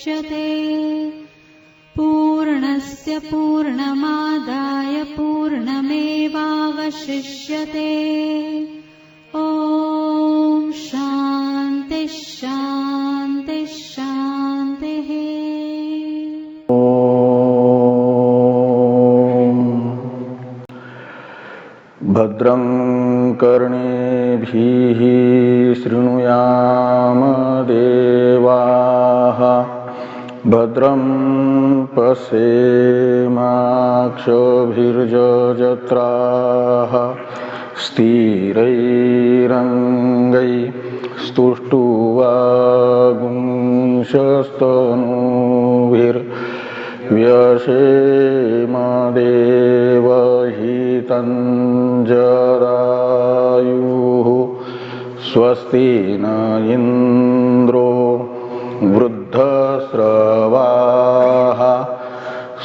मुच्यते। पूर्णस्य पूर्णमादाय पूर्णमेवावशिष्यते। ॐ शान्ति शान्ति शान्तिः। भद्रं कर्णेभिः शृणुयाम देवाः। भद्रं पश्येमाक्षभिर्यजत्राः। स्थिरैरङ्गैस्तुष्टुवागुंशस्तनूभिर्व्यसेम देवहितं जदायुः। स्वस्ति न इन्द्रो वृद्धस्रवाः।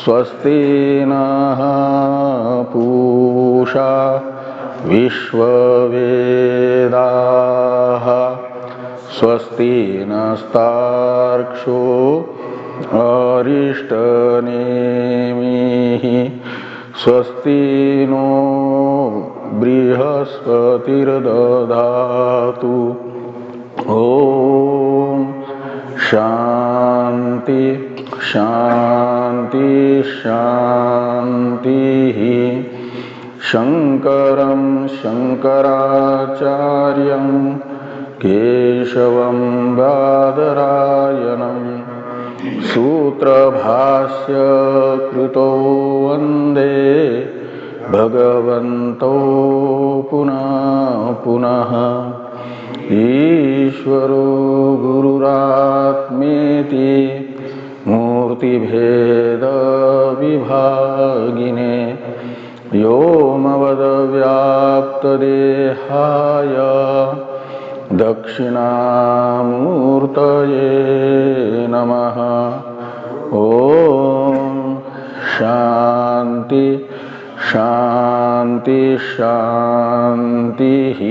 स्वस्ति नः पूषा विश्ववेदाः। स्वस्ति नस्तार्क्ष्यो अरिष्टनेमिः। स्वस्ति नो बृहस्पतिर्दधातु। ॐ शान्ति शान्ति शान्तिः। शङ्करं शङ्कराचार्यं केशवं बादरायणं सूत्रभाष्य कृतो वन्दे भगवन्तौ पुनः पुनः। ईश्वरो गुरुरात्मेति मूर्तिभेदविभागिने व्योमवद्व्याप्तदेहाय दक्षिणामूर्तये नमः। ॐ शान्ति शान्ति शान्तिः।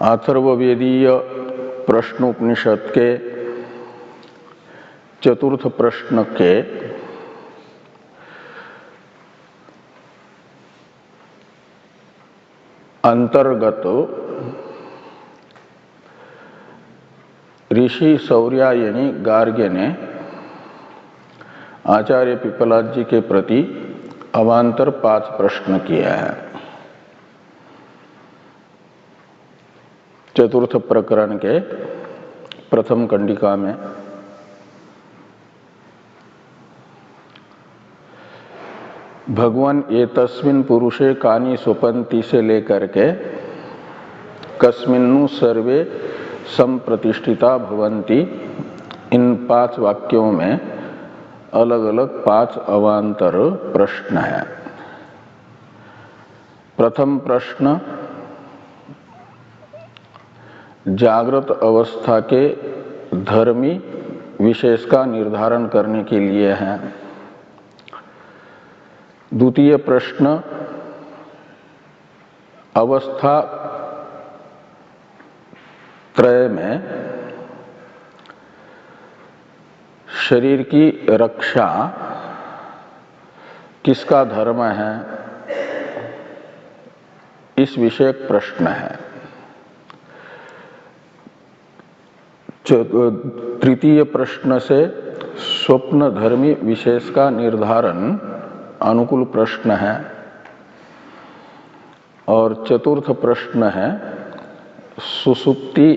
अथर्ववेदीय प्रश्नोपनिषद के चतुर्थ प्रश्न के अंतर्गत ऋषि सौर्यायनी गार्ग्य ने आचार्य पिपलाद जी के प्रति अवान्तर 5 प्रश्न किया है। चतुर्थ प्रकरण के प्रथम कंडिका में भगवान एतस्मिन् पुरुषे कानि स्वपन्ति से लेकर के कस्मिन्नु सर्वे संप्रतिष्ठिता भवन्ति, इन 5 वाक्यों में अलग अलग 5 अवान्तर प्रश्न है। प्रथम प्रश्न जागृत अवस्था के धर्मी विशेष का निर्धारण करने के लिए है। द्वितीय प्रश्न अवस्था त्रय में शरीर की रक्षा किसका धर्म है, इस विषयक प्रश्न है। तृतीय प्रश्न से स्वप्न धर्मी विशेष का निर्धारण अनुकूल प्रश्न है। और चतुर्थ प्रश्न है सुषुप्ति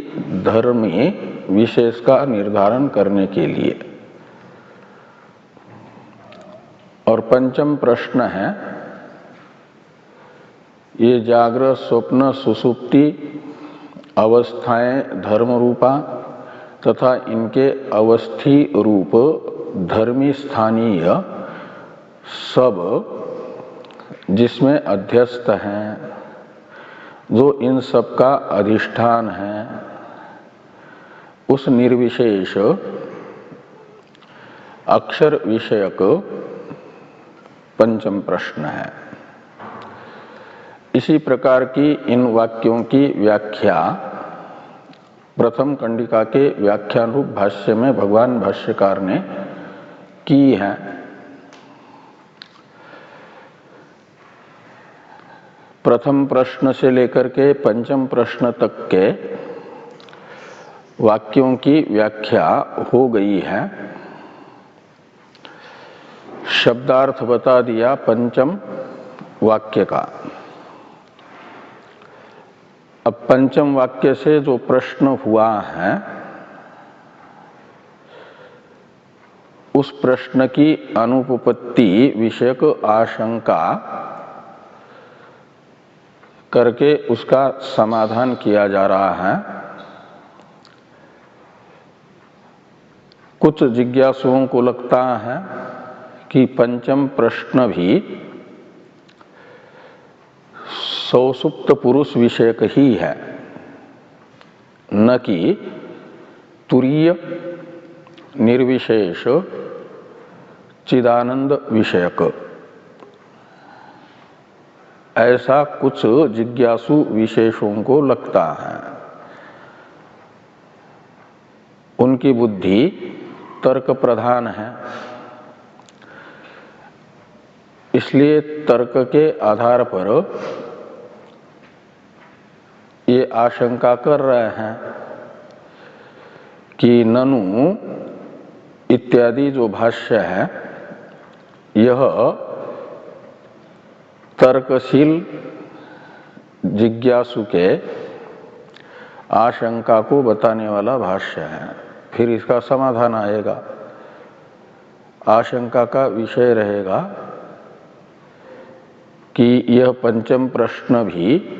धर्मी विशेष का निर्धारण करने के लिए। और पंचम प्रश्न है ये जागृत स्वप्न सुषुप्ति अवस्थाएं धर्म रूपा तथा इनके अवस्थी रूप धर्मी स्थानीय सब जिसमें अध्यस्त हैं, जो इन सब का अधिष्ठान है, उस निर्विशेष अक्षर विषयक पंचम प्रश्न है। इसी प्रकार की इन वाक्यों की व्याख्या प्रथम कंडिका के व्याख्यान रूप भाष्य में भगवान भाष्यकार ने की है। प्रथम प्रश्न से लेकर के पंचम प्रश्न तक के वाक्यों की व्याख्या हो गई है। शब्दार्थ बता दिया पंचम वाक्य का। अब पंचम वाक्य से जो प्रश्न हुआ है उस प्रश्न की अनुपपत्ति विषयक आशंका करके उसका समाधान किया जा रहा है। कुछ जिज्ञासुओं को लगता है कि पंचम प्रश्न भी सौसुप्त पुरुष विषयक ही है, न कि तुरीय निर्विशेष चिदानंद विषयक। ऐसा कुछ जिज्ञासु विशेषों को लगता है। उनकी बुद्धि तर्क प्रधान है, इसलिए तर्क के आधार पर ये आशंका कर रहे हैं कि ननु इत्यादि जो भाष्य है यह तर्कशील जिज्ञासु के आशंका को बताने वाला भाष्य है। फिर इसका समाधान आएगा। आशंका का विषय रहेगा कि यह पंचम प्रश्न भी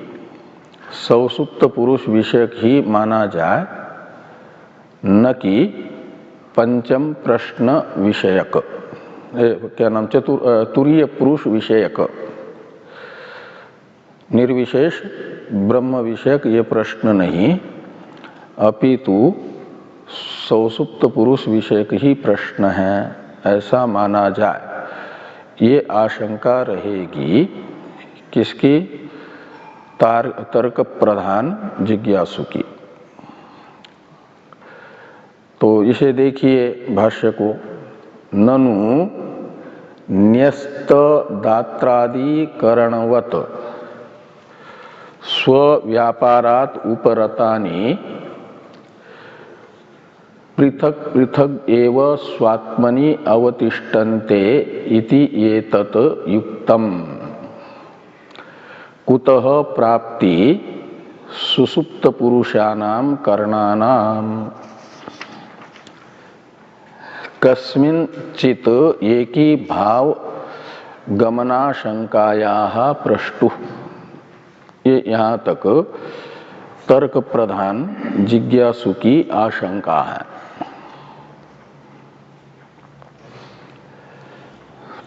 सौसुप्त पुरुष विषयक ही माना जाए, न कि पंचम प्रश्न विषयक, क्या नाम, तुरीय पुरुष विषयक, निर्विशेष ब्रह्म विषयक ये प्रश्न नहीं, अपितु सौसुप्त पुरुष विषयक ही प्रश्न है, ऐसा माना जाए। ये आशंका रहेगी किसकी? तर्क प्रधान जिज्ञासु की। तो इसे देखिए भाष्य को। ननु न्यस्त दात्रादि करणवत स्व व्यापारात उपरतानि पृथक पृथक एव स्वात्मनि अवतिष्ठन्ते इति एतत् युक्तम्। कुतः प्राप्ति सुसुप्त पुरुषाणाम करणानाम कस्मिंचित् एकी भाव गमनाशंकायाः प्रष्टुः। ये यहाँ तक तर्क प्रधान जिज्ञासु की आशंका है।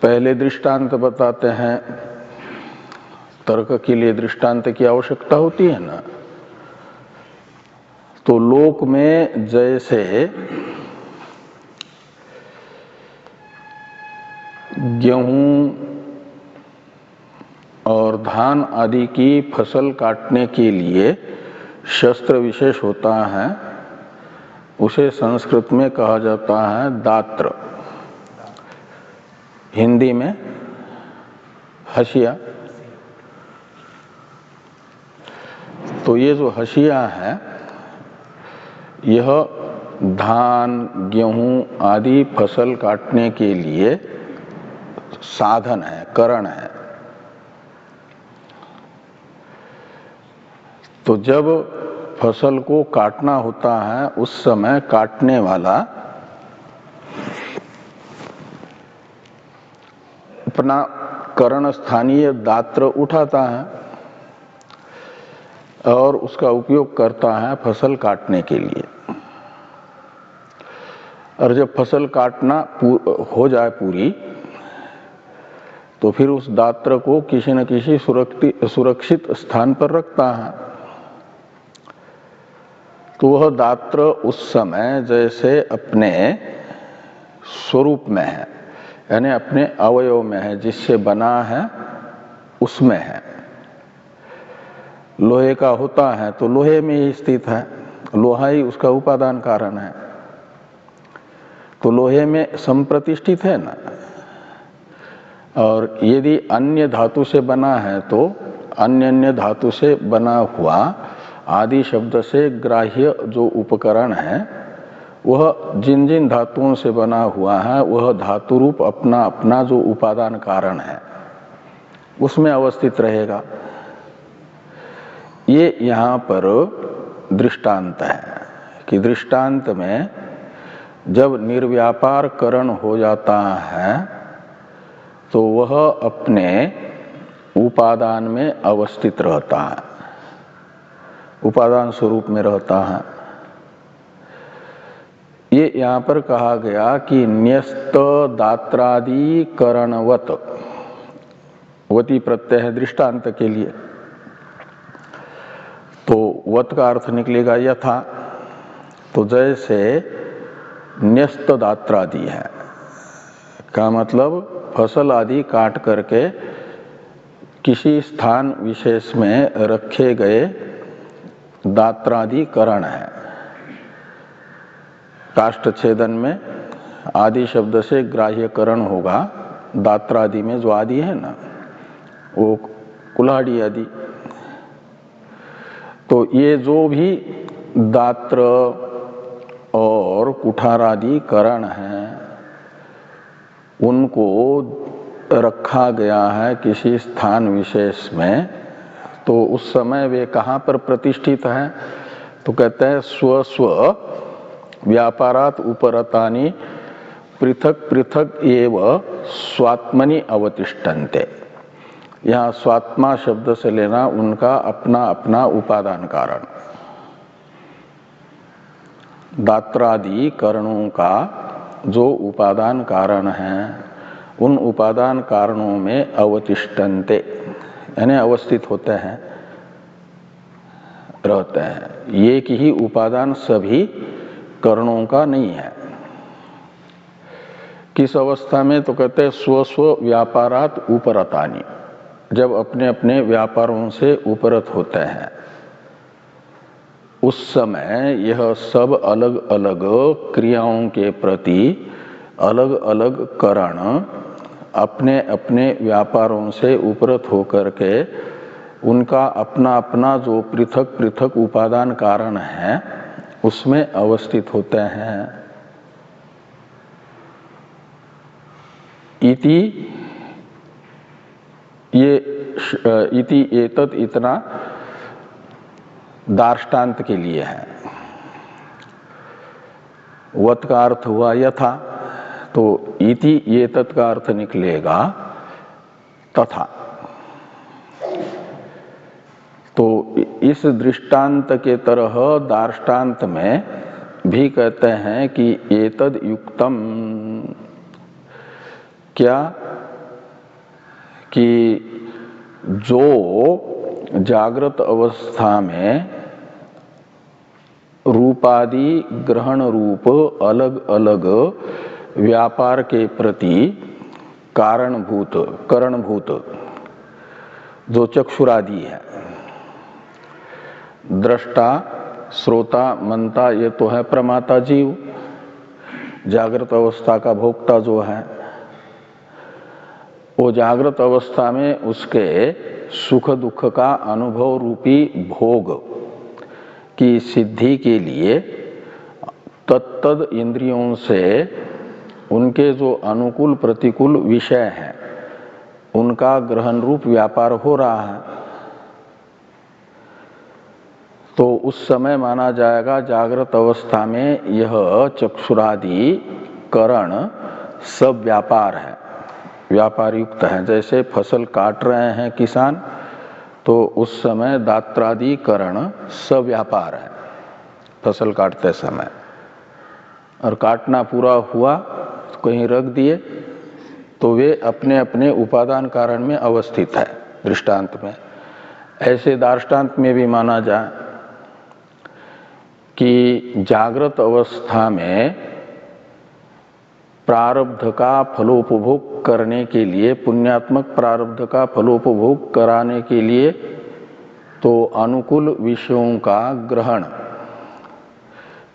पहले दृष्टांत बताते हैं। तर्क के लिए दृष्टांत की आवश्यकता होती है ना। तो लोक में जैसे गेहूं और धान आदि की फसल काटने के लिए शस्त्र विशेष होता है, उसे संस्कृत में कहा जाता है दात्र, हिंदी में हसिया। तो ये जो हसिया है यह धान गेहूं आदि फसल काटने के लिए साधन है, करण है। तो जब फसल को काटना होता है उस समय काटने वाला अपना करण स्थानीय दात्र उठाता है और उसका उपयोग करता है फसल काटने के लिए। और जब फसल काटना हो जाए पूरी, तो फिर उस दात्र को किसी न किसी सुरक्षित स्थान पर रखता है। तो वह दात्र उस समय जैसे अपने स्वरूप में है, यानी अपने अवयव में है, जिससे बना है उसमें है। लोहे का होता है तो लोहे में ही स्थित है, लोहा ही उसका उपादान कारण है, तो लोहे में संप्रतिष्ठित है ना। और यदि अन्य धातु से बना है तो अन्य अन्य धातु से बना हुआ आदि शब्द से ग्राह्य जो उपकरण है वह जिन जिन धातुओं से बना हुआ है वह धातु रूप अपना अपना जो उपादान कारण है उसमें अवस्थित रहेगा। ये यहाँ पर दृष्टांत है कि दृष्टांत में जब निर्व्यापार करण हो जाता है तो वह अपने उपादान में अवस्थित रहता है, उपादान स्वरूप में रहता है। ये यहाँ पर कहा गया कि न्यस्त दात्रादि करणवत, वती प्रत्यय है दृष्टांत के लिए, तो वत का अर्थ निकलेगा यथा, तो जैसे न्यस्त दात्रादि है का मतलब फसल आदि काट करके किसी स्थान विशेष में रखे गए दात्रादि करण है। काष्ठ छेदन में आदि शब्द से ग्राह्य करण होगा, दात्रादि में जो आदि है ना वो कुल्हाड़ी आदि। तो ये जो भी दात्र और कुठारादि करण हैं उनको रखा गया है किसी स्थान विशेष में, तो उस समय वे कहाँ पर प्रतिष्ठित हैं, तो कहते हैं स्व स्व व्यापारात उपरतानि पृथक पृथक एव स्वात्मनि अवतिष्ठन्ते। यहाँ स्वात्मा शब्द से लेना उनका अपना अपना उपादान कारण। दात्रादि करणों का जो उपादान कारण है उन उपादान कारणों में अवतिष्ठन्ते यानी अवस्थित होते हैं, रहते हैं। एक ही उपादान सभी करणों का नहीं है। किस अवस्था में, तो कहते हैं स्व स्व व्यापारात उपरतानि, जब अपने अपने व्यापारों से उपरत होते हैं उस समय यह सब अलग अलग क्रियाओं के प्रति अलग अलग करण अपने अपने व्यापारों से उपरत होकर के उनका अपना अपना जो पृथक पृथक उपादान कारण है उसमें अवस्थित होते हैं। इति ये इति एतत् इतना दार्ष्टान्त के लिए है। वत का अर्थ हुआ यथा, तो इति एतत् का अर्थ निकलेगा तथा। तो इस दृष्टांत के तरह दार्ष्टान्त में भी कहते हैं कि एतद् युक्तम, क्या कि जो जागृत अवस्था में रूपादि ग्रहण रूप अलग अलग व्यापार के प्रति कारणभूत करणभूत जो चक्षुरादि है, दृष्टा श्रोता मनता, ये तो है प्रमाता जीव, जागृत अवस्था का भोक्ता जो है, वो जागृत अवस्था में उसके सुख दुख का अनुभव रूपी भोग की सिद्धि के लिए तत्तद इंद्रियों से उनके जो अनुकूल प्रतिकूल विषय हैं उनका ग्रहण रूप व्यापार हो रहा है। तो उस समय माना जाएगा जागृत अवस्था में यह चक्षुरादि करण सब व्यापार है, व्यापार युक्त है। जैसे फसल काट रहे हैं किसान, तो उस समय दात्रादि करण सब व्यापार है फसल काटते समय, और काटना पूरा हुआ तो कहीं रख दिए तो वे अपने अपने उपादान कारण में अवस्थित है दृष्टांत में। ऐसे दार्ष्टान्त में भी माना जाए कि जागृत अवस्था में प्रारब्ध का फलोपभोग करने के लिए, पुण्यात्मक प्रारब्ध का फलोपभोग कराने के लिए तो अनुकूल विषयों का ग्रहण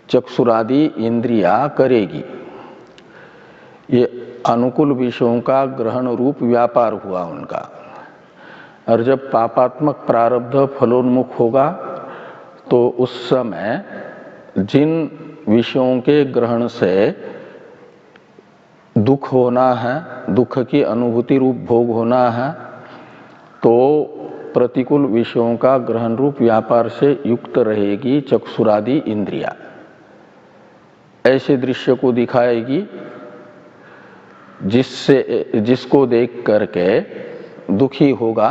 चक्षुरादि इंद्रिया करेगी। ये अनुकूल विषयों का ग्रहण रूप व्यापार हुआ उनका। और जब पापात्मक प्रारब्ध फलोन्मुख होगा तो उस समय जिन विषयों के ग्रहण से दुख होना है, दुख की अनुभूति रूप भोग होना है, तो प्रतिकूल विषयों का ग्रहण रूप व्यापार से युक्त रहेगी चक्षुरादि इंद्रिया। ऐसे दृश्य को दिखाएगी जिसको देख करके दुखी होगा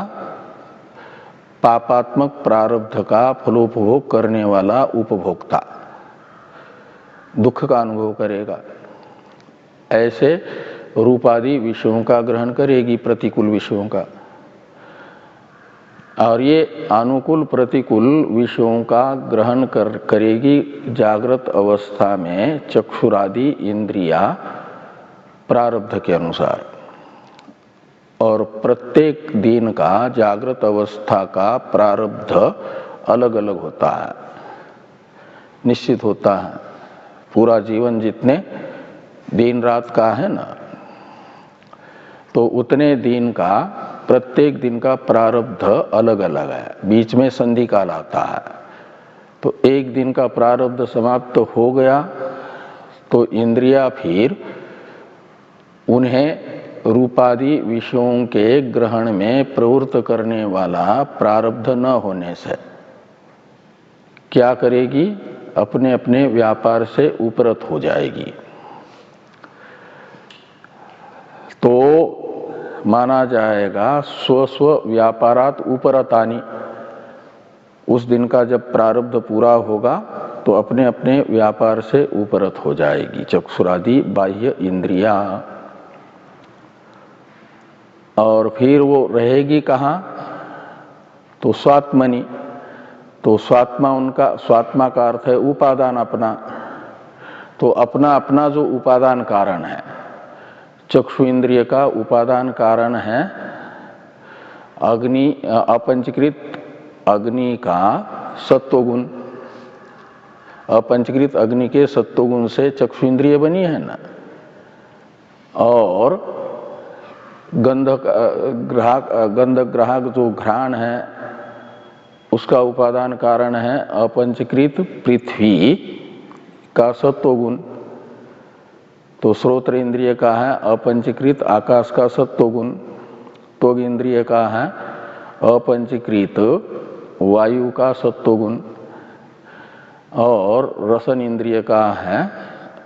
पापात्मक प्रारब्ध का फलोपभोग करने वाला उपभोक्ता, दुख का अनुभव करेगा। ऐसे रूपादि विषयों का ग्रहण करेगी, प्रतिकूल विषयों का। और ये अनुकूल प्रतिकूल विषयों का ग्रहण करेगी जागृत अवस्था में चक्षुरादि इंद्रिया प्रारब्ध के अनुसार। और प्रत्येक दिन का जागृत अवस्था का प्रारब्ध अलग अलग होता है, निश्चित होता है। पूरा जीवन जितने दिन रात का है ना, तो उतने दिन का प्रत्येक दिन का प्रारब्ध अलग अलग है। बीच में संधि काल आता है, तो एक दिन का प्रारब्ध समाप्त हो गया तो इंद्रिया फिर उन्हें रूपादि विषयों के ग्रहण में प्रवृत्त करने वाला प्रारब्ध न होने से क्या करेगी, अपने अपने व्यापार से उपरत हो जाएगी। तो माना जाएगा स्व व्यापारात उपरतानी। उस दिन का जब प्रारब्ध पूरा होगा तो अपने अपने व्यापार से उपरत हो जाएगी चक्षुरादि बाह्य इंद्रिया। और फिर वो रहेगी कहाँ, तो स्वात्मनि। तो स्वात्मा उनका, स्वात्मा का अर्थ है उपादान अपना। तो अपना अपना जो उपादान कारण है, चक्षु इंद्रिय का उपादान कारण है अग्नि, अपंचकृत अग्नि का सत्वगुण। अपंचकृत अग्नि के सत्वगुण से चक्षु इंद्रिय बनी है ना। और गंध ग्राहक जो घ्राण है उसका उपादान कारण है अपंचकृत पृथ्वी का सत्वगुण। तो श्रोत्र इंद्रिय का है अपंचकृत आकाश का सत्वगुण। त्वग इंद्रिय का है अपंचकृत वायु का सत्वगुण। और रसन इंद्रिय का है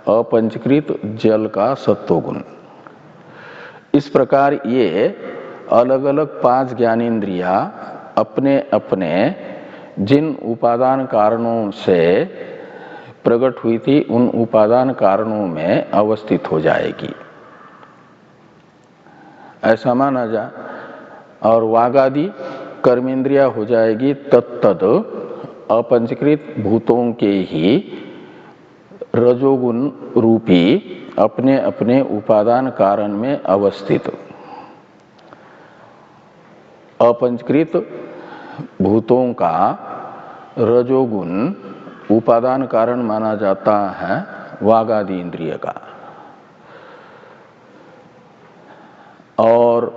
अपंचकृत जल का सत्वगुण। इस प्रकार ये अलग अलग 5 ज्ञानेन्द्रिया अपने अपने जिन उपादान कारणों से प्रकट हुई थी उन उपादान कारणों में अवस्थित हो जाएगी, ऐसा माना जा। और वागादि कर्मेंद्रिया हो जाएगी तत्तद अपंचकृत भूतों के ही रजोगुण रूपी अपने अपने उपादान कारण में अवस्थित। अपंचकृत भूतों का रजोगुण उपादान कारण माना जाता है वागादि इंद्रिय का। और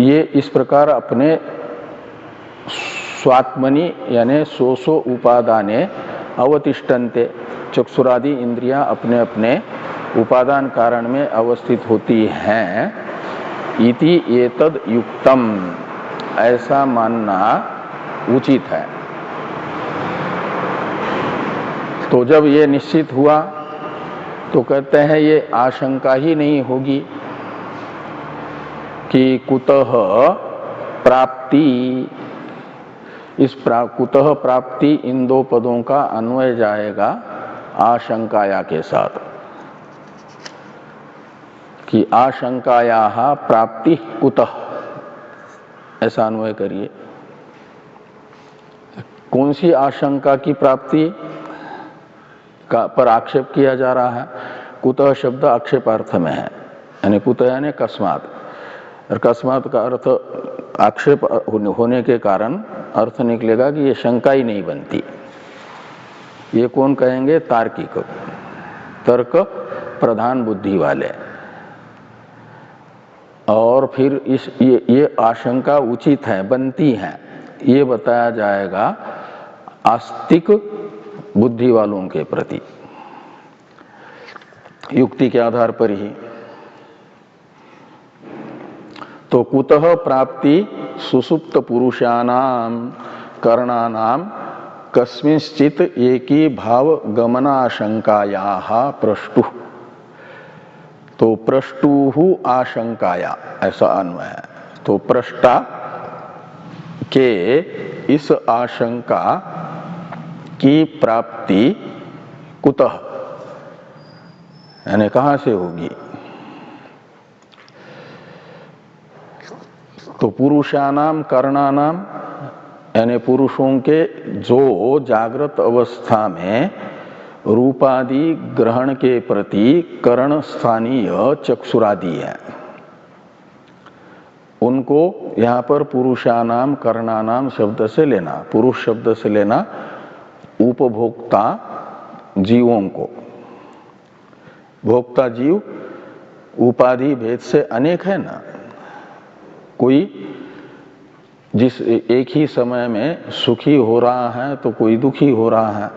ये इस प्रकार अपने स्वात्मनि यानी सो उपादाने अवतिष्ठन्ते। चक्षुरादि इंद्रियां अपने अपने उपादान कारण में अवस्थित होती हैं। इति एतद युक्तम, ऐसा मानना उचित है। तो जब ये निश्चित हुआ तो कहते हैं ये आशंका ही नहीं होगी कि कुतः प्राप्ति। इस कुतः प्राप्ति इन 2 पदों का अन्वय जाएगा आशंकाया के साथ कि आशंकाया प्राप्ति कुतः, ऐसा अन्वय करिए। कौन सी आशंका की प्राप्ति का पर आक्षेप किया जा रहा है। कुतः शब्द आक्षेपार्थ में है, यानी कुतः यानी कस्मात। और कस्मात का अर्थ आक्षेप होने के कारण अर्थ निकलेगा कि ये शंका ही नहीं बनती। ये कौन कहेंगे? तार्किक, तर्क प्रधान बुद्धि वाले। और फिर ये आशंका उचित है, बनती है, ये बताया जाएगा आस्तिक बुद्धि वालों के प्रति, युक्ति के आधार पर ही। तो कुतः प्राप्ति सुसुप्त पुरुषानाम करणानाम कस्मिंश्चित एकी भाव गमनाशंकायाः प्रष्टु। तो प्रष्टुहु आशंकाया, ऐसा अन्वय है। तो प्रष्टा के इस आशंका की प्राप्ति कुतः, यानी कहां से होगी? तो पुरुषानाम करणानाम, यानी पुरुषों के जो जागृत अवस्था में रूपादि ग्रहण के प्रति करण स्थानीय चक्षुरादि है, उनको यहां पर पुरुषानाम करणानाम शब्द से लेना, पुरुष शब्द से लेना उपभोक्ता जीवों को। भोक्ता जीव उपाधि भेद से अनेक है ना। कोई जिस एक ही समय में सुखी हो रहा है तो कोई दुखी हो रहा है।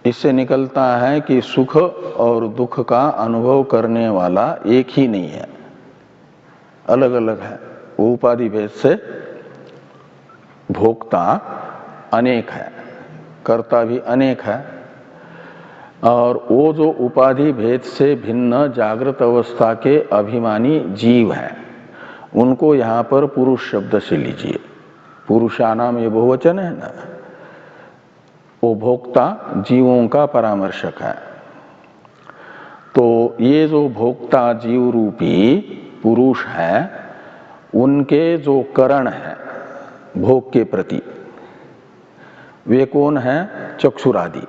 इससे निकलता है कि सुख और दुख का अनुभव करने वाला एक ही नहीं है, अलग अलग है। वो उपाधि भेद से भोक्ता अनेक है, कर्ता भी अनेक है। और वो जो उपाधि भेद से भिन्न जागृत अवस्था के अभिमानी जीव हैं, उनको यहाँ पर पुरुष शब्द से लीजिए। पुरुषानाम ये बहुवचन है ना, वो भोक्ता जीवों का परामर्शक है। तो ये जो भोक्ता जीव रूपी पुरुष है, उनके जो करण है भोग के प्रति, वे कौन है? चक्षुरादि।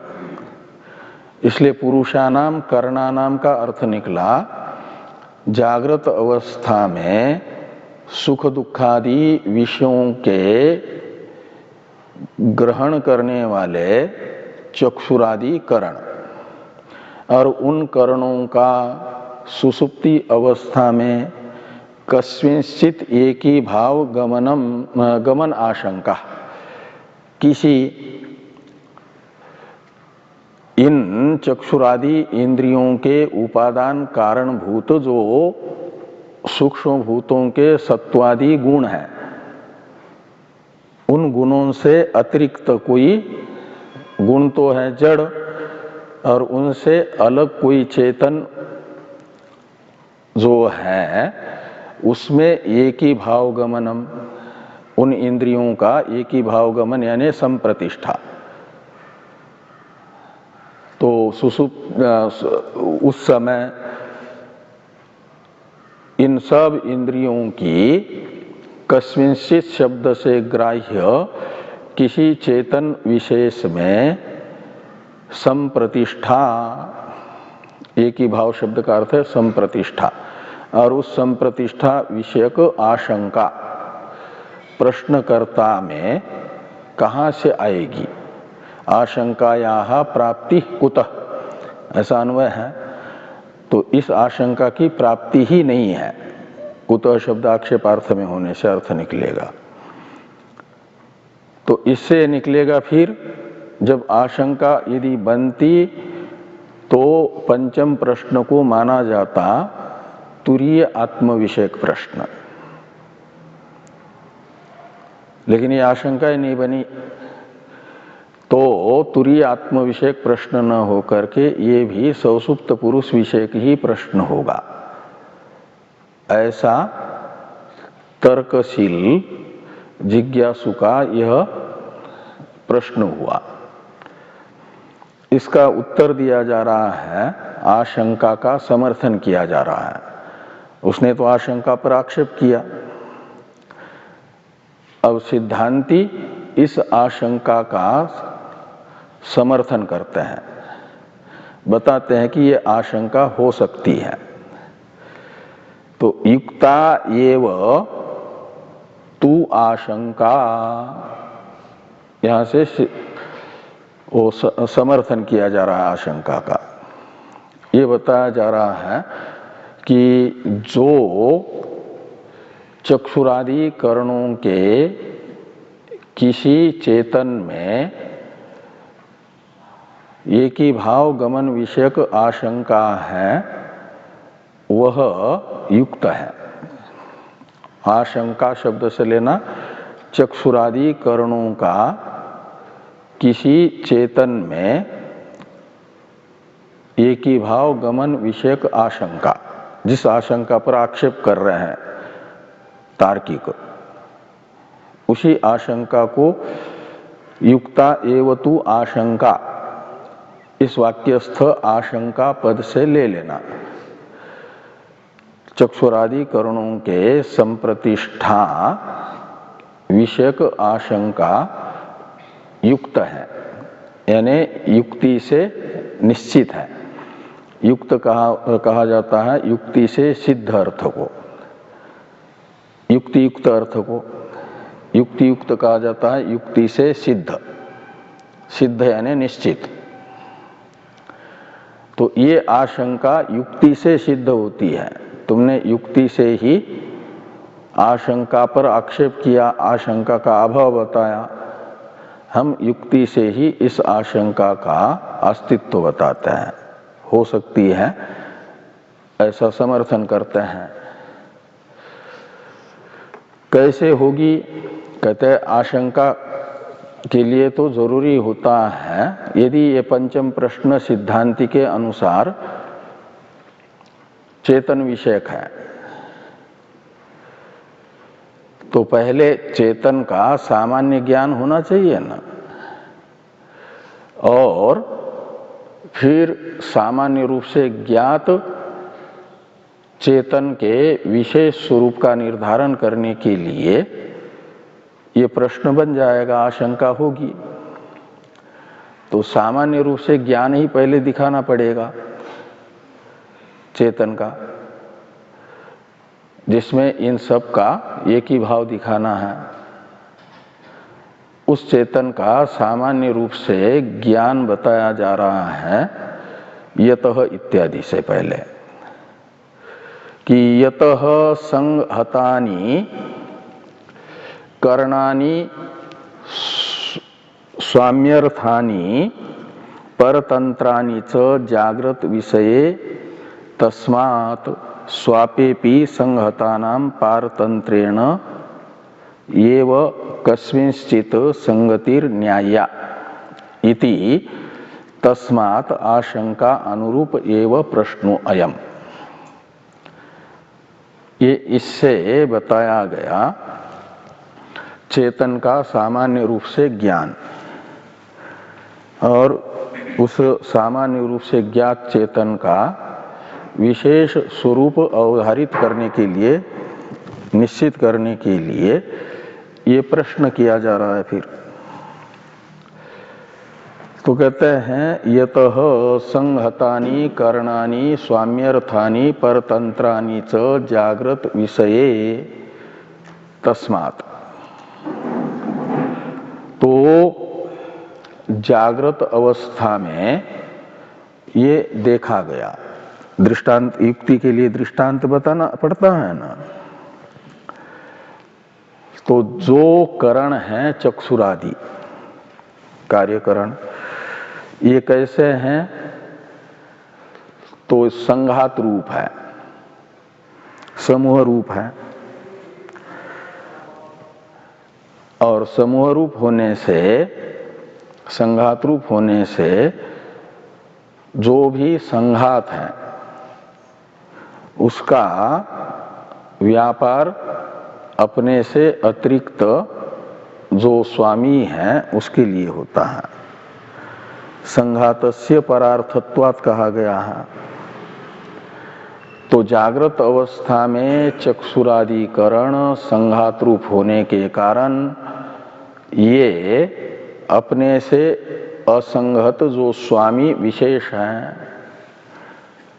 इसलिए पुरुषानाम करणानाम का अर्थ निकला जागृत अवस्था में सुख दुखादि विषयों के ग्रहण करने वाले चक्षुरादि करण, और उन करणों का सुसुप्ति अवस्था में कस्मिंश्चित एक ही भाव गमन आशंका, किसी इन चक्षुरादि इंद्रियों के उपादान कारणभूत जो सूक्ष्म भूतों के सत्वादि गुण हैं, उन गुणों से अतिरिक्त कोई गुण तो है जड़, और उनसे अलग कोई चेतन जो है, उसमें एक ही भाव गमनम, उन इंद्रियों का एक ही भाव गमन यानी संप्रतिष्ठा। तो उस समय इन सब इंद्रियों की कस्मिंश्चित शब्द से ग्राह्य किसी चेतन विशेष में संप्रतिष्ठा, एक ही भाव शब्द का अर्थ है संप्रतिष्ठा, और उस संप्रतिष्ठा विषयक आशंका प्रश्नकर्ता में कहाँ से आएगी? आशंकायाः प्राप्ति कुतः, ऐसा अन्वय है। तो इस आशंका की प्राप्ति ही नहीं है। कुतः शब्द आक्षेपार्थ में होने से अर्थ निकलेगा। तो इससे निकलेगा फिर जब आशंका यदि बनती तो पंचम प्रश्न को माना जाता तुरीय आत्म विषयक प्रश्न, लेकिन ये आशंका ही नहीं बनी, तो तुरीय आत्म विषयक प्रश्न न होकर के ये भी सौसुप्त पुरुष विषयक ही प्रश्न होगा। ऐसा तर्कशील जिज्ञासु का यह प्रश्न हुआ। इसका उत्तर दिया जा रहा है, आशंका का समर्थन किया जा रहा है। उसने तो आशंका पर आक्षेप किया, अब सिद्धांती इस आशंका का समर्थन करते हैं, बताते हैं कि ये आशंका हो सकती है। तो युक्ता एव तू आशंका, यहां से वो समर्थन किया जा रहा है आशंका का। ये बताया जा रहा है कि जो चक्षुरादि करणों के किसी चेतन में एक ही भाव गमन विषयक आशंका है वह युक्त है। आशंका शब्द से लेना चक्षुरादि करणों का किसी चेतन में एक ही भाव गमन विषयक आशंका, जिस आशंका पर आक्षेप कर रहे हैं तार्किक, उसी आशंका को युक्ता एवतु आशंका, इस वाक्यस्थ आशंका पद से ले लेना। चक्षुरादि करणों के संप्रतिष्ठा विषयक आशंका युक्त है, यानी युक्ति से निश्चित है। युक्त कहा जाता है युक्ति से सिद्ध अर्थ को, युक्ति युक्त अर्थ को युक्ति युक्त कहा जाता है युक्ति से सिद्ध, सिद्ध यानी निश्चित। तो ये आशंका युक्ति से सिद्ध होती है। तुमने युक्ति से ही आशंका पर आक्षेप किया, आशंका का अभाव बताया, हम युक्ति से ही इस आशंका का अस्तित्व बताते हैं, हो सकती है ऐसा समर्थन करते हैं। कैसे होगी? कहते हैं आशंका के लिए तो जरूरी होता है यदि ये पंचम प्रश्न सिद्धांति के अनुसार चेतन विषयक है तो पहले चेतन का सामान्य ज्ञान होना चाहिए ना, और फिर सामान्य रूप से ज्ञात चेतन के विशेष स्वरूप का निर्धारण करने के लिए ये प्रश्न बन जाएगा, आशंका होगी। तो सामान्य रूप से ज्ञान ही पहले दिखाना पड़ेगा चेतन का, जिसमें इन सब का एक ही भाव दिखाना है। उस चेतन का सामान्य रूप से ज्ञान बताया जा रहा है यतः इत्यादि से पहले, कि यतः संहतानि करणानि स्वाम्यर्थानि परतंत्राणि च जागृत विषये तस्मात् स्वापेपि संहतानां पारतंत्रेण एव कस्मिंश्चित् संगतिर न्याय्या इति तस्मात् आशंका अनुरूप एव प्रश्नो अयम्। ये इससे बताया गया चेतन का सामान्य रूप से ज्ञान, और उस सामान्य रूप से ज्ञात चेतन का विशेष स्वरूप अवधारित करने के लिए, निश्चित करने के लिए ये प्रश्न किया जा रहा है। फिर तो कहते हैं यतः संहतानि करणानि स्वाम्यर्थानि परतंत्राणि च जागृत विषये तस्मात्। तो जागृत अवस्था में ये देखा गया, दृष्टांत, युक्ति के लिए दृष्टांत बताना पड़ता है ना। तो जो करण है चक्षुरादि कार्यकरण, ये कैसे हैं? तो संघात रूप है, समूह रूप है, और समूह रूप होने से, संघात रूप होने से जो भी संघात है उसका व्यापार अपने से अतिरिक्त जो स्वामी है उसके लिए होता है। संघातस्य परार्थत्वात् कहा गया है। तो जागृत अवस्था में चक्षुरादिकरण संघात रूप होने के कारण ये अपने से असंगत जो स्वामी विशेष है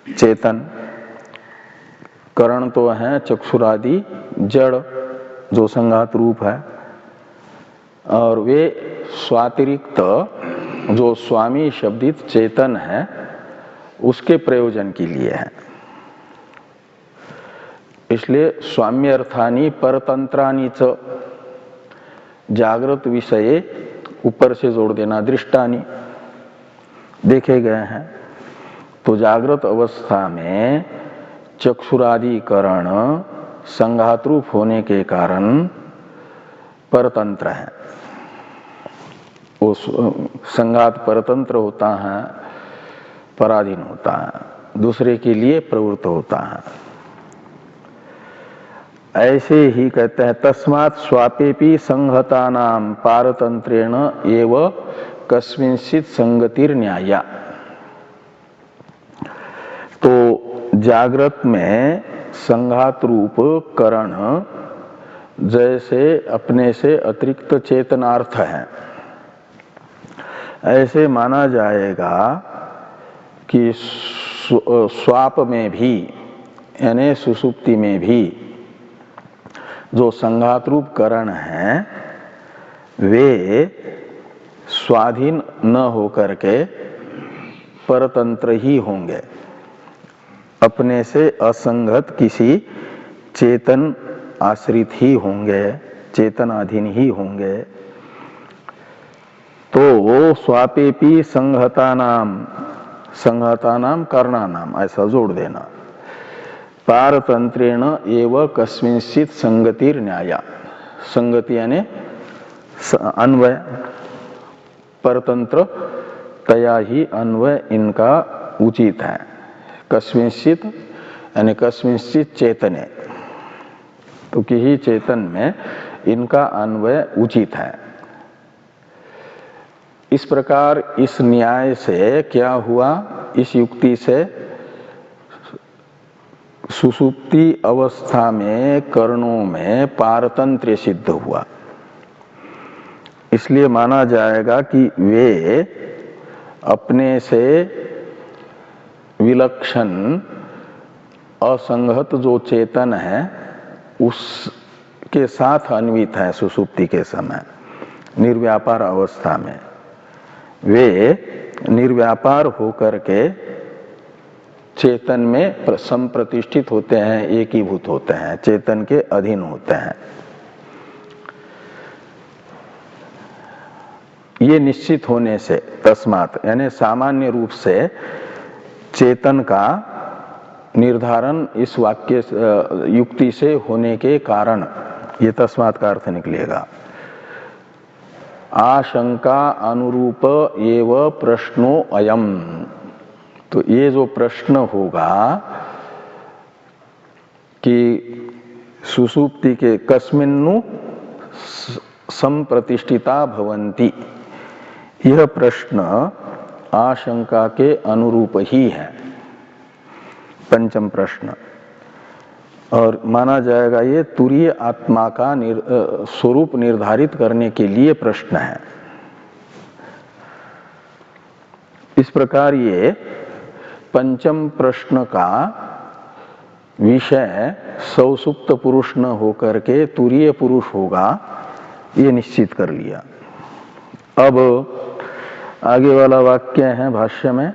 चेतन, करण तो है चक्षुरादि जड़, जो संघात रूप है, और वे स्वातिरिक्त जो स्वामी शब्दित चेतन है उसके प्रयोजन के लिए है। इसलिए स्वाम्य अर्थानी परतंत्रानी च, जागृत विषये ऊपर से जोड़ देना दृष्टानी देखे गए हैं। तो जागृत अवस्था में चक्षुरादिकरण संघात रूप होने के कारण परतंत्र है। वो संघात परतंत्र होता है, पराधीन होता है, दूसरे के लिए प्रवृत्त होता है। ऐसे ही कहते हैं तस्मात् स्वापेपि संहतानां पारतंत्रेण एव कस्मिंश्चित् संगतिर न्याया। तो जागृत में संघात रूप करण जैसे अपने से अतिरिक्त चेतनार्थ है, ऐसे माना जाएगा कि स्वाप में भी यानी सुषुप्ति में भी जो संघात रूप करण है वे स्वाधीन न होकर के परतंत्र ही होंगे, अपने से असंगत किसी चेतन आश्रित ही होंगे, चेतनाधीन ही होंगे। तो स्वापेपि संहतानाम, संहतानाम करणानाम ऐसा जोड़ देना, पारतंत्रेण एव कस्मिंश्चित् संगतिर न्याया। संगति यानी अन्वय, परतंत्र तया ही अन्वय इनका उचित है। कस्मिंश्चित् यानी कस्मिंश्चित् चेतने, तो किसी चेतन में इनका अन्वय उचित है। इस प्रकार इस न्याय से क्या हुआ, इस युक्ति से सुषुप्ति अवस्था में कर्णों में पारतंत्र्य सिद्ध हुआ। इसलिए माना जाएगा कि वे अपने से विलक्षण असंगत जो चेतन है उसके साथ अन्वित है। सुषुप्ति के समय निर्व्यापार अवस्था में वे निर्व्यापार होकर के चेतन में संप्रतिष्ठित होते हैं, एकीभूत होते हैं, चेतन के अधीन होते हैं। ये निश्चित होने से तस्मात् यानी सामान्य रूप से चेतन का निर्धारण इस वाक्य युक्ति से होने के कारण ये तस्मात् का अर्थ निकलेगा। आशंका अनुरूप एव प्रश्नो अयम, तो ये जो प्रश्न होगा कि सुषुप्ति के कस्मिन्नु संप्रतिष्ठिता भवन्ति, यह प्रश्न आशंका के अनुरूप ही है, पंचम प्रश्न। और माना जाएगा ये तुरीय आत्मा का स्वरूप निर्धारित करने के लिए प्रश्न है। इस प्रकार ये पंचम प्रश्न का विषय सौसुप्त पुरुष न होकर के तुरीय पुरुष होगा, ये निश्चित कर लिया। अब आगे वाला वाक्य है भाष्य में,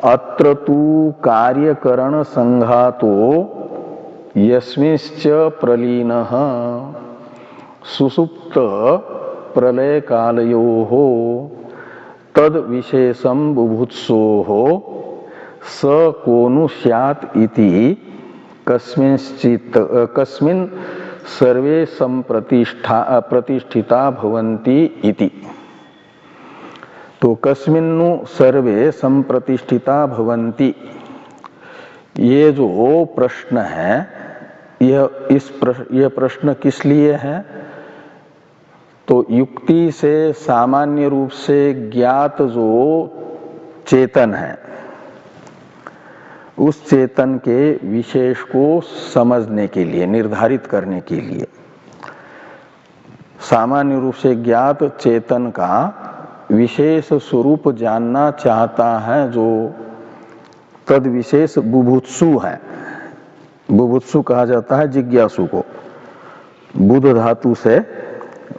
अत्र तु कार्यकरण संघातो यस्मिंश्च प्रलीनः सुषुप्त प्रलय कालयोः तद विशेषम बुभुत्सोः स कोनु स्यात् इति कस्मिन् सर्वे प्रतिष्ठिता भवन्ति इति। तो कस्मिन्नु सर्वे संप्रतिष्ठिता भवन्ति, ये जो प्रश्न है यह प्रश्न किस लिए है? तो युक्ति से सामान्य रूप से ज्ञात जो चेतन है उस चेतन के विशेष को समझने के लिए, निर्धारित करने के लिए, सामान्य रूप से ज्ञात चेतन का विशेष स्वरूप जानना चाहता है जो तद विशेष बुभुत्सु है। बुभुत्सु कहा जाता है जिज्ञासु को। बुध धातु से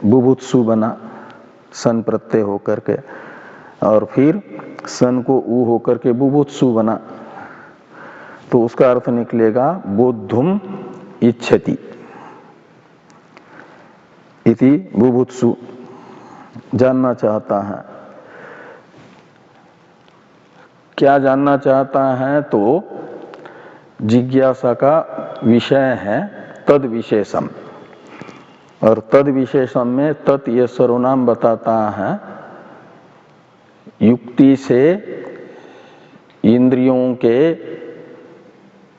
बुभुत्सु बना, सन प्रत्यय होकर के, और फिर सन को ऊ होकर के बुभुत्सु बना, तो उसका अर्थ निकलेगा बोद्धुम इच्छति इति बुभुत्सु, जानना चाहता है। क्या जानना चाहता है? तो जिज्ञासा का विषय है तद विशेषम, और तद विशेषम में तत् ये सर्वनाम बताता है युक्ति से इंद्रियों के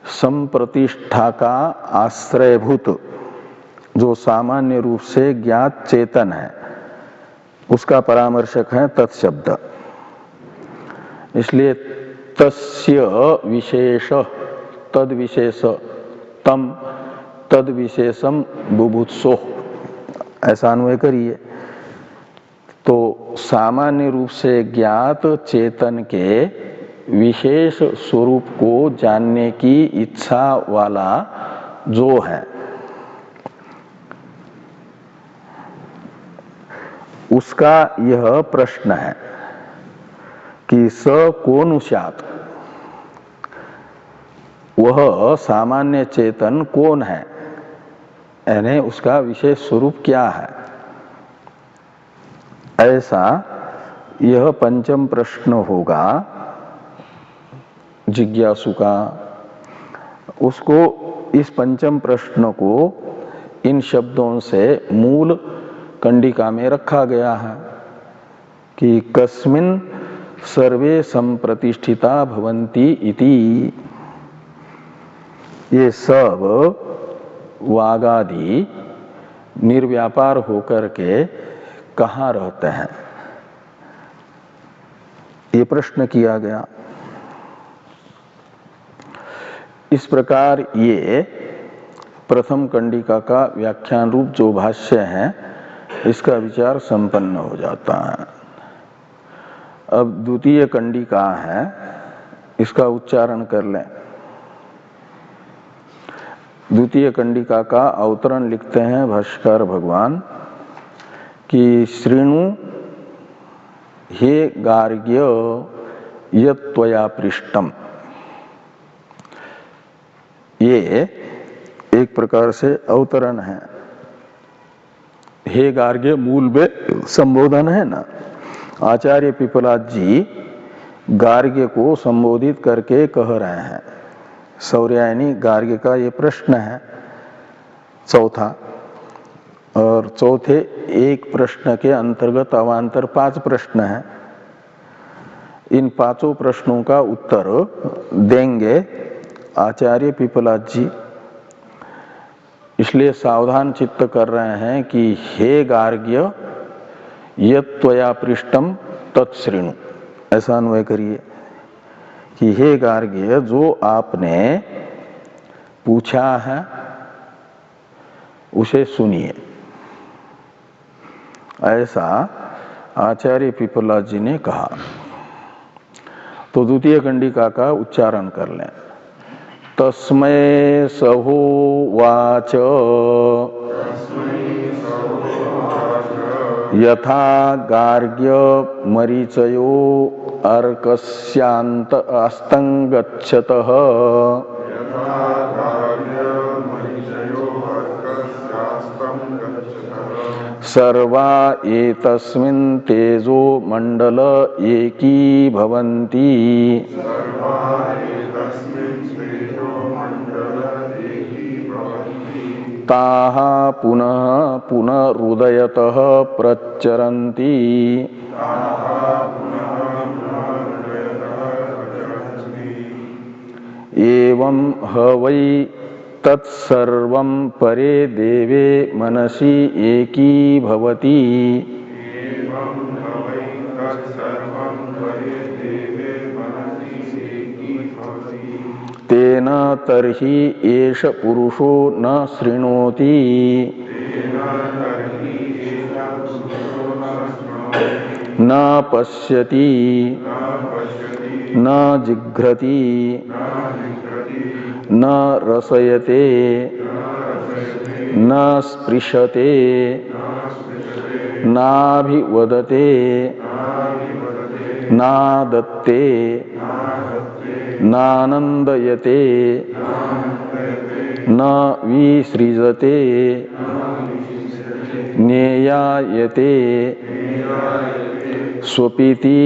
संप्रतिष्ठा का आश्रयभूत जो सामान्य रूप से ज्ञात चेतन है उसका परामर्शक है तत्शब्द। इसलिए तस्य विशेष तद विशेष तम तद विशेषम बुभुत्सो, ऐसा अन्वय करिए। तो सामान्य रूप से ज्ञात चेतन के विशेष स्वरूप को जानने की इच्छा वाला जो है उसका यह प्रश्न है कि स कोनु स्यात्, वह सामान्य चेतन कौन है, यानी उसका विशेष स्वरूप क्या है। ऐसा यह पंचम प्रश्न होगा जिज्ञासु का। उसको इस पंचम प्रश्न को इन शब्दों से मूल कंडिका में रखा गया है कि कस्मिन् सर्वे संप्रतिष्ठिता भवन्ति इति। ये सब वागादि निर्व्यापार होकर के कहाँ रहते हैं, ये प्रश्न किया गया। इस प्रकार ये प्रथम कंडिका का व्याख्यान रूप जो भाष्य है इसका विचार संपन्न हो जाता है। अब द्वितीय कंडिका है, इसका उच्चारण कर लें। द्वितीय कंडिका का अवतरण लिखते हैं भाष्यकार भगवान कि श्रीणु हे गार्ग्य यत् त्वया पृष्टम। ये एक प्रकार से अवतरण है। हे गार्ग्य मूल में संबोधन है ना। आचार्य पिपलाद जी गार्ग्य को संबोधित करके कह रहे हैं। सौर्यायनी गार्ग्य का ये प्रश्न है चौथा, और चौथे एक प्रश्न के अंतर्गत अवान्तर 5 प्रश्न हैं। इन 5 प्रश्नों का उत्तर देंगे आचार्य पिपलाद जी। इसलिए सावधान चित्त कर रहे हैं कि हे गार्ग्य यत् त्वया पृष्टम तत्श्रृणु, ऐसा अन्वय करिए कि हे गार्ग्य जो आपने पूछा है उसे सुनिए। ऐसा आचार्य पिपलाद जी ने कहा। तो द्वितीय कंडिका का उच्चारण कर लें। तस्मै सहोवाच यथा गार्ग्य मरीचयो अर्कस्यान्त अस्तंगच्छतः सर्वा एतस्मिन् तेजो मंडल एकी भवन्ति ताः पुनः पुनरुदयतः प्रचरन्ति एवं ह वै तत्सर्वं परे देवे मनसि एकी भवति तेन तर्हि एष पुरुषो न शृणोति न पश्यति न जिघ्रति न रसयते न स्पृशते नाभिवदते नादत्ते नानंदयते न विसृजते नेयायते स्वपीति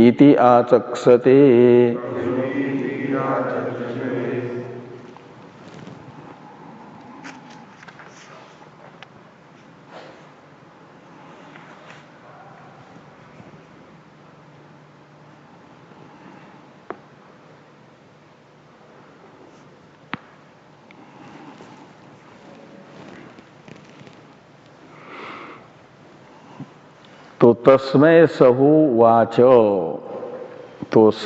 इति आचक्षते। तो तस्मै सहु वाच, तो स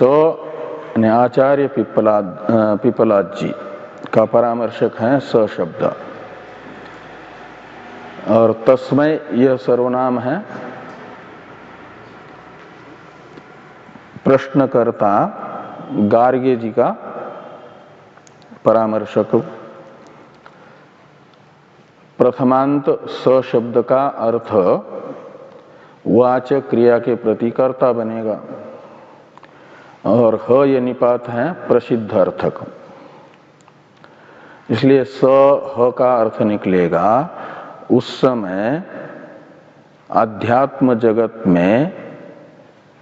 ने आचार्य पिपलाद जी का परामर्शक है स शब्द, और तस्मै यह सर्वनाम है प्रश्नकर्ता गार्ग्य जी का परामर्शक। प्रथमांत स शब्द का अर्थ वाचक क्रिया के प्रति कर्ता बनेगा, और ह ये निपात है प्रसिद्ध अर्थक, इसलिए स ह का अर्थ निकलेगा उस समय आध्यात्म जगत में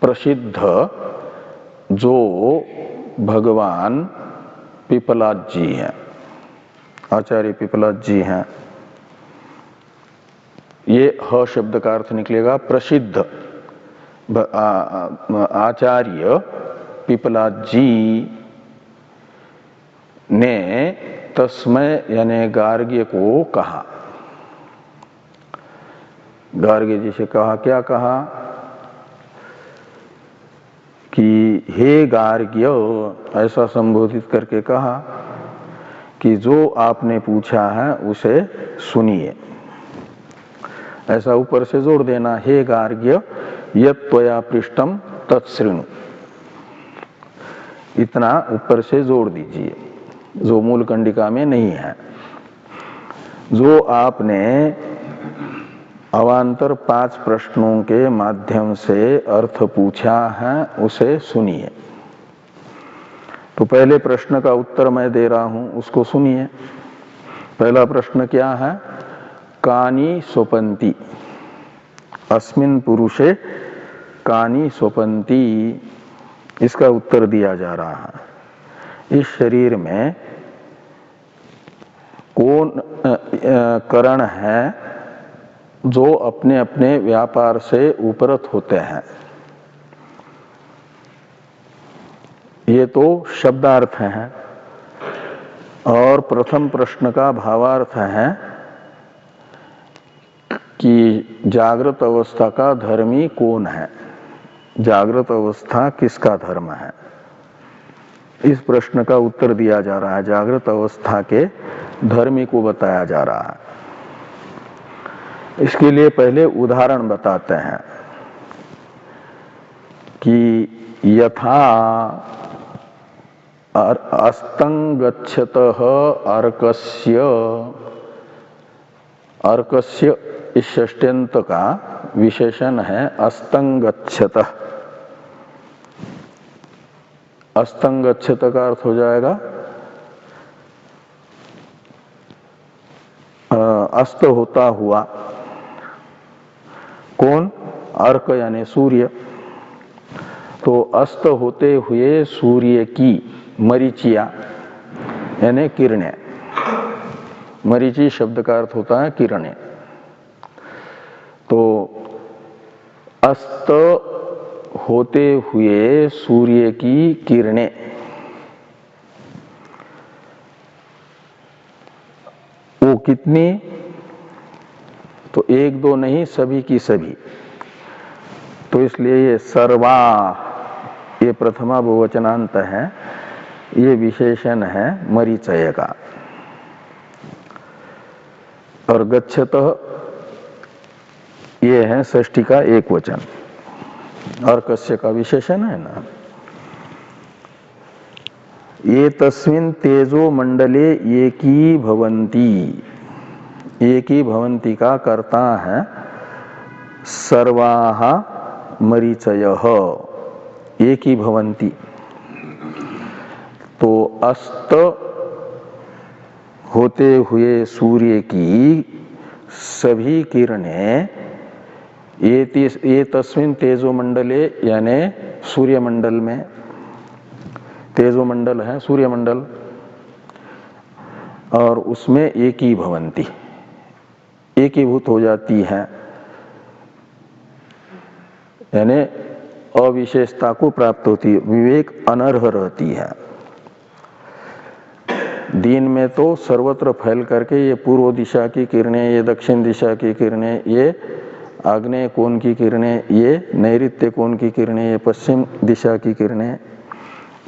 प्रसिद्ध जो भगवान पिपलाद जी हैं, आचार्य पिपलाद जी हैं, ये ह शब्द का अर्थ निकलेगा प्रसिद्ध आचार्य पिपलाद जी ने तस्मै यानी गार्ग्य को कहा। गार्ग्य जी से कहा, क्या कहा कि हे गार्ग्य, ऐसा संबोधित करके कहा कि जो आपने पूछा है उसे सुनिए। ऐसा ऊपर से जोड़ देना, हे गार्ग्य यत् त्वया पृष्टम तत्शृणु, इतना ऊपर से जोड़ दीजिए जो मूल कंडिका में नहीं है। जो आपने अवान्तर 5 प्रश्नों के माध्यम से अर्थ पूछा है उसे सुनिए। तो पहले प्रश्न का उत्तर मैं दे रहा हूं, उसको सुनिए। पहला प्रश्न क्या है? कानी स्वपंती, अस्मिन् पुरुषे कानी स्वपंती, इसका उत्तर दिया जा रहा है। इस शरीर में कौन करण है जो अपने अपने व्यापार से उपरत होते हैं? ये तो शब्दार्थ है, और प्रथम प्रश्न का भावार्थ है कि जागृत अवस्था का धर्मी कौन है, जागृत अवस्था किसका धर्म है, इस प्रश्न का उत्तर दिया जा रहा है। जागृत अवस्था के धर्मी को बताया जा रहा है। इसके लिए पहले उदाहरण बताते हैं कि यथा अस्तंगच्छतः अर्कस्य, अर्कस्य इस षष्ट्यंत का विशेषण है अस्तंगच्छतः। अस्तंगच्छत का अर्थ हो जाएगा अस्त होता हुआ। कौन? अर्क यानी सूर्य। तो अस्त होते हुए सूर्य की मरीचिया यानी किरणें, मरीचि शब्द का अर्थ होता है किरणें। तो अस्त होते हुए सूर्य की किरणें, वो कितनी? तो एक दो नहीं, सभी की सभी। तो इसलिए ये सर्वा, ये प्रथमा बहुवचनांत है, ये विशेषण है मरीचय का। और गच्छतः ये है षष्ठी का एक वचन, और कस्य का विशेषण है ना। ये तस्मिन् तेजो मंडले एकी भवन्ति, एकी भवन्ति का कर्ता है सर्वाः मरीचयः, एकी भवन्ति। तो अस्त होते हुए सूर्य की सभी किरणें ये तस्मिन तेजोमंडले यानी सूर्यमंडल में, तेजोमंडल है सूर्यमंडल, और उसमें एकी भवन्ति, एकीभूत हो जाती है, यानी अविशेषता को प्राप्त होती है, विवेक अनर्ह रहती है। दिन में तो सर्वत्र फैल करके ये पूर्व दिशा की किरणें, ये दक्षिण दिशा की किरणें, ये आग्नेय कोण की किरणें, ये नैऋत्य कोण की किरणें, ये पश्चिम दिशा की किरणें,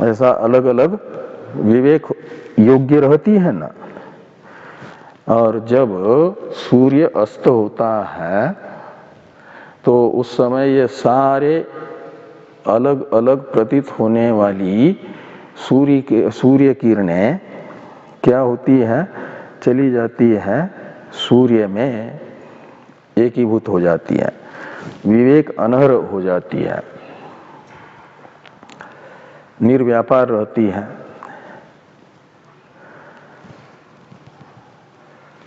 ऐसा अलग अलग विवेक योग्य रहती है ना। और जब सूर्य अस्त होता है तो उस समय ये सारे अलग अलग प्रतीत होने वाली सूर्य किरणें क्या होती है, चली जाती है सूर्य में, एकीभूत हो जाती है, विवेक अनर्ह हो जाती है, निर्व्यापार रहती है।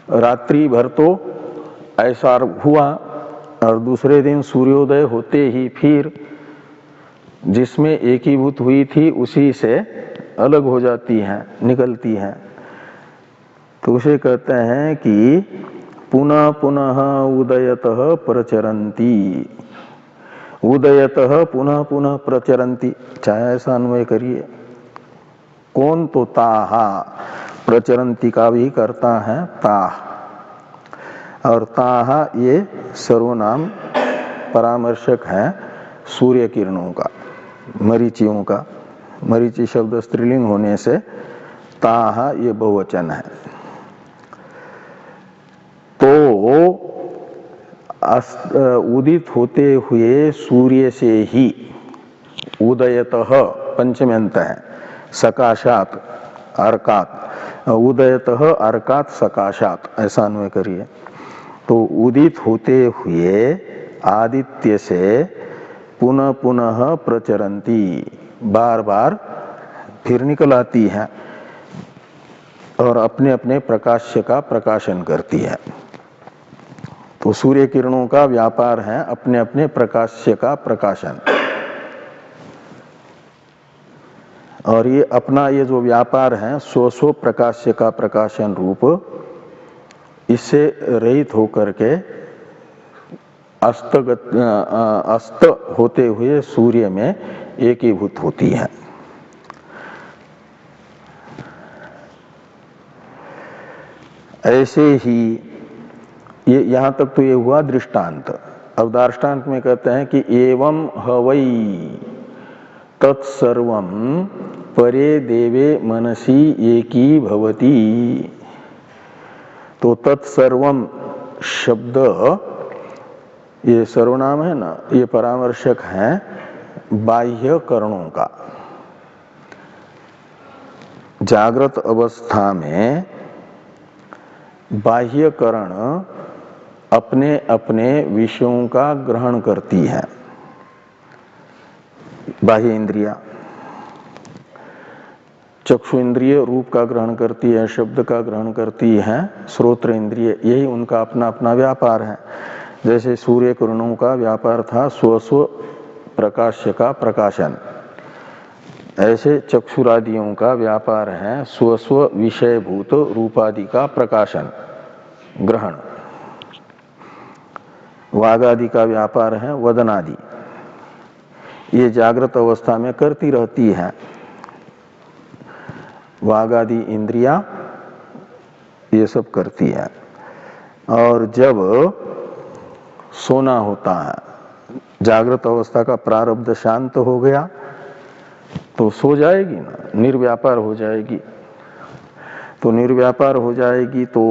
रात्रि भर तो ऐसा हुआ और दूसरे दिन सूर्योदय होते ही फिर जिसमें एकीभूत हुई थी उसी से अलग हो जाती है, निकलती है। तो उसे कहते हैं कि पुनः पुनः उदयतः प्रचरन्ति, उदयतः पुनः पुनः प्रचरन्ति, चाहे ऐसा अन्वय करिए। कौन? तो ताहा, प्रचरन्ति का भी करता है ताह, और ताहा ये सर्वनाम परामर्शक है सूर्य किरणों का, मरीचियों का। मरीचि शब्द स्त्रीलिंग होने से ताहा ये बहुवचन है। तो उदित होते हुए सूर्य से ही, उदयतः पंचम्यंत है, सकाशात अर्कात, उदयतः अर्कात सकाशात, ऐसा अन्वय करिए। तो उदित होते हुए आदित्य से पुनः पुनः प्रचरन्ति, बार बार फिर निकल आती है और अपने अपने प्रकाश्य का प्रकाशन करती है। तो सूर्य किरणों का व्यापार है अपने अपने प्रकाश्य का प्रकाशन, और ये अपना ये जो व्यापार है स्व प्रकाश्य का प्रकाशन रूप, इससे रहित होकर के अस्त होते हुए सूर्य में एकीभूत होती है। ऐसे ही ये यहां तक तो ये हुआ दृष्टांत। अब दार्ष्टान्त में कहते हैं कि एवं हवै तत्सर्वं परे देवे मनसि एकी भवति। तो तत्सर्वम शब्द ये सर्वनाम है ना, ये परामर्शक है बाह्य करणों का। जागृत अवस्था में बाह्य करण अपने अपने विषयों का ग्रहण करती है, बाह्य इंद्रिया। चक्षु इंद्रिय रूप का ग्रहण करती है, शब्द का ग्रहण करती है, श्रोत्र इंद्रिय, यही उनका अपना अपना व्यापार है। जैसे सूर्य किरणों का व्यापार था स्व प्रकाश्य का प्रकाशन, ऐसे चक्षुरादियों का व्यापार है स्व विषयभूत रूपादि का प्रकाशन, ग्रहण। वागादि का व्यापार है वदनादि, ये जागृत अवस्था में करती रहती है। वागादि इंद्रिया ये सब करती है। और जब सोना होता है, जागृत अवस्था का प्रारब्ध शांत हो गया तो सो जाएगी ना, निर्व्यापार हो जाएगी। तो निर्व्यापार हो जाएगी तो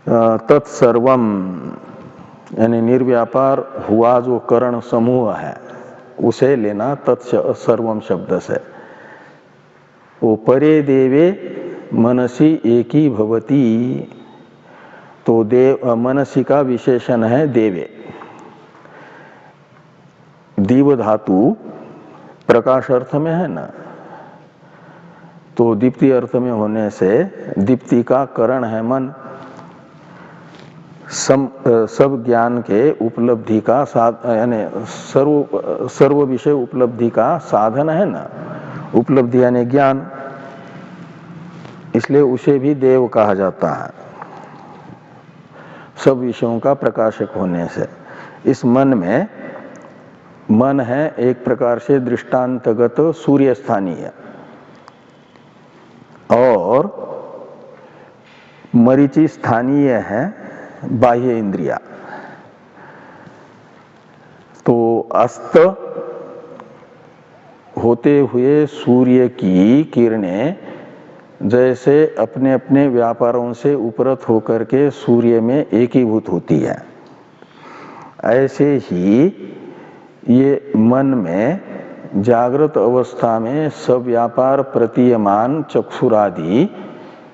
तत्सर्वम यानी निर्व्यापार हुआ जो करण समूह है उसे लेना तत्सर्वम शब्द से। वो परे देवे मनसि एकी भवति, तो देव मनसी का विशेषण है देवे। दीव धातु प्रकाश अर्थ में है ना, तो दीप्ति अर्थ में होने से दीप्ति का करण है मन। सब ज्ञान के उपलब्धि का यानी सर्व विषय उपलब्धि का साधन है ना, उपलब्धि यानी ज्ञान, इसलिए उसे भी देव कहा जाता है, सब विषयों का प्रकाशक होने से। इस मन में, मन है एक प्रकार से दृष्टांतगत सूर्य स्थानीय, और मरीचि स्थानीय है बाह्य इंद्रिया। तो अस्त होते हुए सूर्य की किरणें जैसे अपने अपने व्यापारों से उपरत होकर के सूर्य में एकीभूत होती है, ऐसे ही ये मन में जागृत अवस्था में सब व्यापार प्रतीयमान चक्षुरादि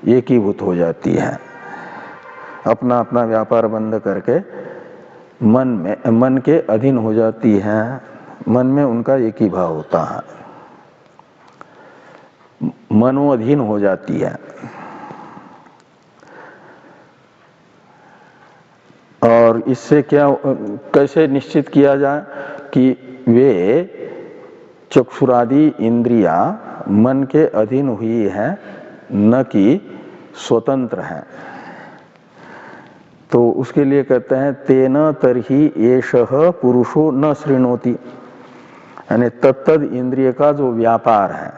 एकीभूत हो जाती है। अपना अपना व्यापार बंद करके मन के अधीन हो जाती है, मन में उनका एक ही भाव होता है, मनोअधीन हो जाती है। और इससे क्या, कैसे निश्चित किया जाए कि वे चक्षुरादि इंद्रियां मन के अधीन हुई है, न कि स्वतंत्र है। तो उसके लिए कहते हैं तेन तरहि एषः पुरुषो न शृणोति, यानी तत्तद इंद्रिय का जो व्यापार है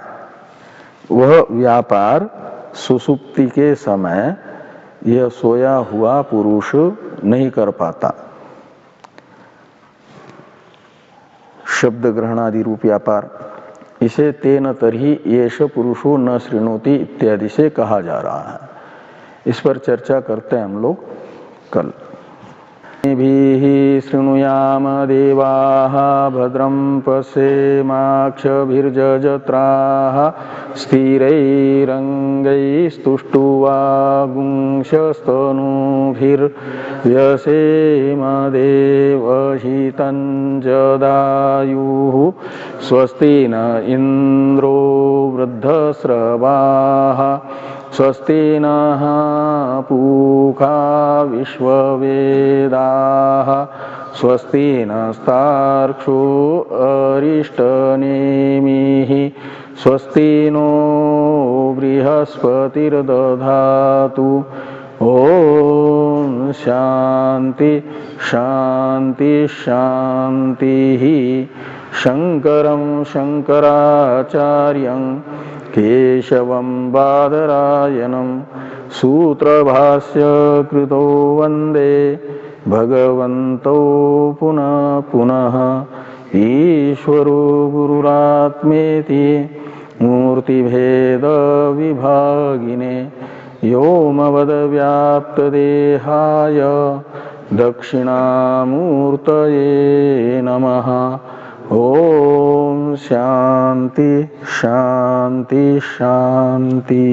वह व्यापार सुसुप्ति के समय यह सोया हुआ पुरुष नहीं कर पाता। शब्द ग्रहणादि रूप व्यापार, इसे तेन तरहि एष पुरुषो न शृणोति इत्यादि से कहा जा रहा है। इस पर चर्चा करते हैं हम लोग कल। शृणुयाम देवाः भद्रं पश्येमाक्षभिर्जजत्राः स्थिरैरङ्गैस्तुष्ट्वा गुंशस्तनूभिर्व्यसेम देवहितं जदायुः। स्वस्ति न इन्द्रो वृद्धस्रवाः स्वस्ति नः पूषा विश्ववेदाः स्वस्ति नस्तार्क्ष्यो अरिष्टनेमिः स्वस्ति नो बृहस्पतिर्दधातु। ॐ शान्ति शान्ति शान्तिः। शङ्करं शङ्कराचार्यं केशवं बादरायणं सूत्रभाष्य कृतो वन्दे भगवन्तौ पुनः पुनः। ईश्वरो गुरुरात्मेति मूर्तिभेद विभागिने व्योमवद्व्याप्तदेहाय दक्षिणामूर्तये नमः। ओम शांति शांति शांति।